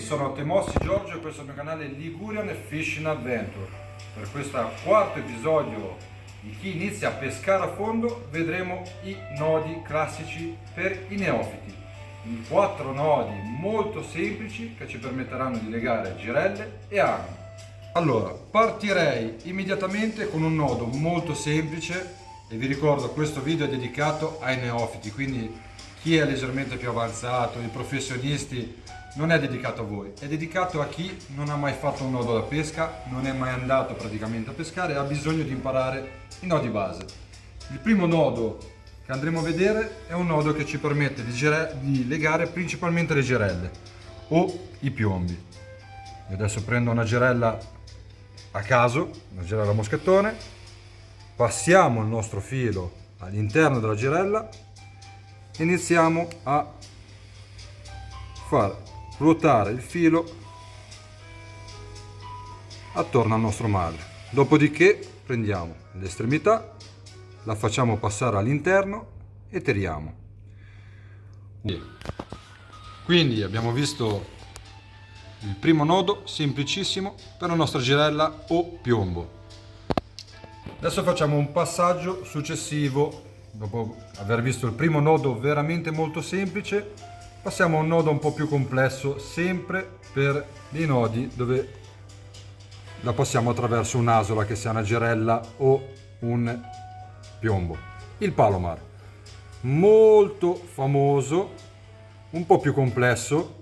sono Temossi Giorgio e questo è il mio canale Ligurian Fishing Adventure. Per questo quarto episodio di chi inizia a pescare a fondo vedremo i nodi classici per i neofiti. 4 nodi molto semplici che ci permetteranno di legare girelle e ami. Allora, partirei immediatamente con un nodo molto semplice e vi ricordo questo video è dedicato ai neofiti, quindi chi è leggermente più avanzato, i professionisti, non è dedicato a voi, è dedicato a chi non ha mai fatto un nodo da pesca, non è mai andato praticamente a pescare e ha bisogno di imparare i nodi base. Il primo nodo che andremo a vedere è un nodo che ci permette di legare principalmente le girelle o i piombi. Io adesso prendo una girella a caso, una girella a moschettone, passiamo il nostro filo all'interno della girella e iniziamo a far ruotare il filo attorno al nostro male. Dopodiché prendiamo l'estremità, la facciamo passare all'interno e tiriamo. Quindi abbiamo visto il primo nodo semplicissimo per la nostra girella o piombo. Adesso facciamo un passaggio successivo. Dopo aver visto il primo nodo veramente molto semplice, passiamo a un nodo un po' più complesso, sempre per dei nodi dove la passiamo attraverso un'asola, che sia una girella o un piombo. Il Palomar, molto famoso, un po' più complesso.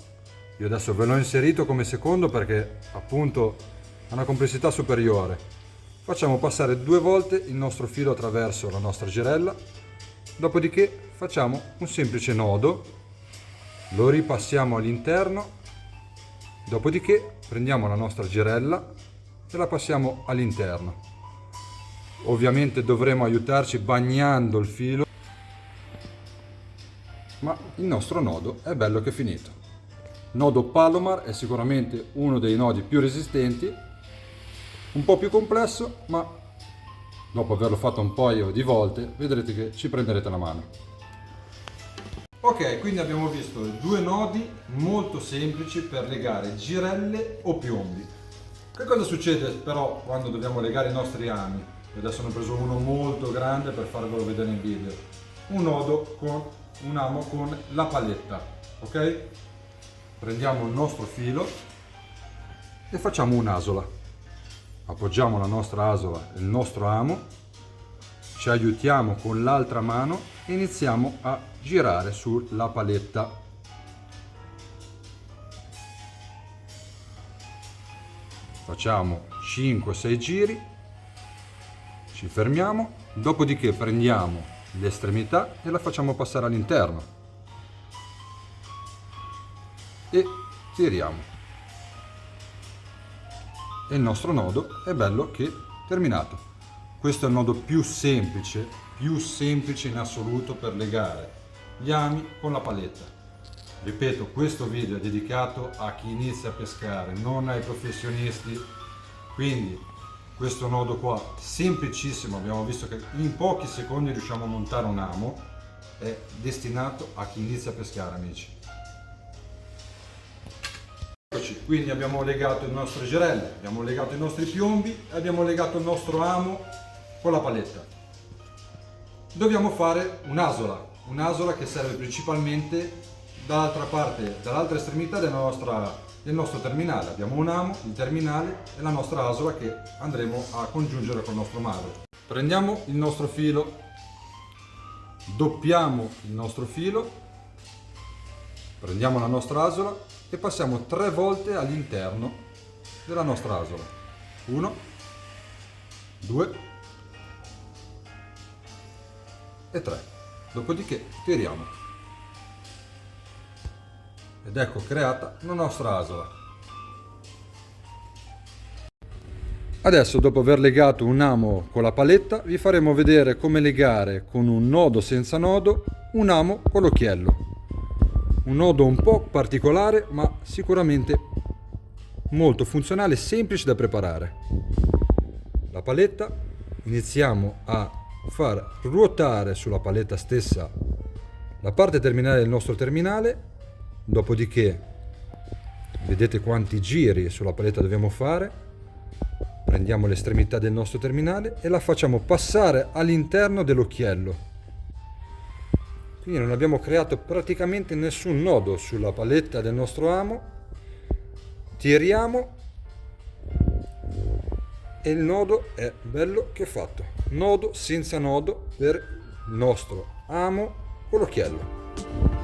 Io adesso ve l'ho inserito come secondo perché appunto ha una complessità superiore. Facciamo passare 2 volte il nostro filo attraverso la nostra girella, dopodiché facciamo un semplice nodo, lo ripassiamo all'interno, dopodiché prendiamo la nostra girella e la passiamo all'interno. Ovviamente dovremo aiutarci bagnando il filo, ma il nostro nodo è bello che finito. Nodo Palomar è sicuramente uno dei nodi più resistenti, un po' più complesso, ma dopo averlo fatto un paio di volte vedrete che ci prenderete la mano. Ok, quindi abbiamo visto 2 nodi molto semplici per legare girelle o piombi. Che cosa succede però quando dobbiamo legare i nostri ami? Io adesso ne ho preso uno molto grande per farvelo vedere in video. Un nodo con un amo con la paletta, ok? Prendiamo il nostro filo e facciamo un'asola. Appoggiamo la nostra asola e il nostro amo, ci aiutiamo con l'altra mano e iniziamo a girare sulla paletta. Facciamo 5-6 giri, ci fermiamo, dopodiché prendiamo l'estremità e la facciamo passare all'interno e tiriamo. E il nostro nodo è bello che terminato. Questo è il nodo più semplice in assoluto per legare gli ami con la paletta. Ripeto, questo video è dedicato a chi inizia a pescare, non ai professionisti. Quindi questo nodo qua, semplicissimo, abbiamo visto che in pochi secondi riusciamo a montare un amo, è destinato a chi inizia a pescare, amici. Quindi abbiamo legato le nostre girelle, abbiamo legato i nostri piombi e abbiamo legato il nostro amo con la paletta. Dobbiamo fare un'asola che serve principalmente dall'altra parte, dall'altra estremità del nostro terminale. Abbiamo un amo, il terminale e la nostra asola che andremo a congiungere col nostro mago. Prendiamo il nostro filo, doppiamo il nostro filo, prendiamo la nostra asola e passiamo 3 volte all'interno della nostra asola. 1, 2 e 3. Dopodiché tiriamo. Ed ecco creata la nostra asola. Adesso, dopo aver legato un amo con la paletta, vi faremo vedere come legare con un nodo senza nodo un amo con l'occhiello. Un nodo un po' particolare, ma sicuramente molto funzionale e semplice da preparare. La paletta, iniziamo a far ruotare sulla paletta stessa la parte terminale del nostro terminale, dopodiché Vedete quanti giri sulla paletta dobbiamo fare? Prendiamo l'estremità del nostro terminale e la facciamo passare all'interno dell'occhiello. Quindi non abbiamo creato praticamente nessun nodo sulla paletta del nostro amo. Tiriamo e il nodo è bello che fatto. Nodo senza nodo per il nostro amo con l'occhiello.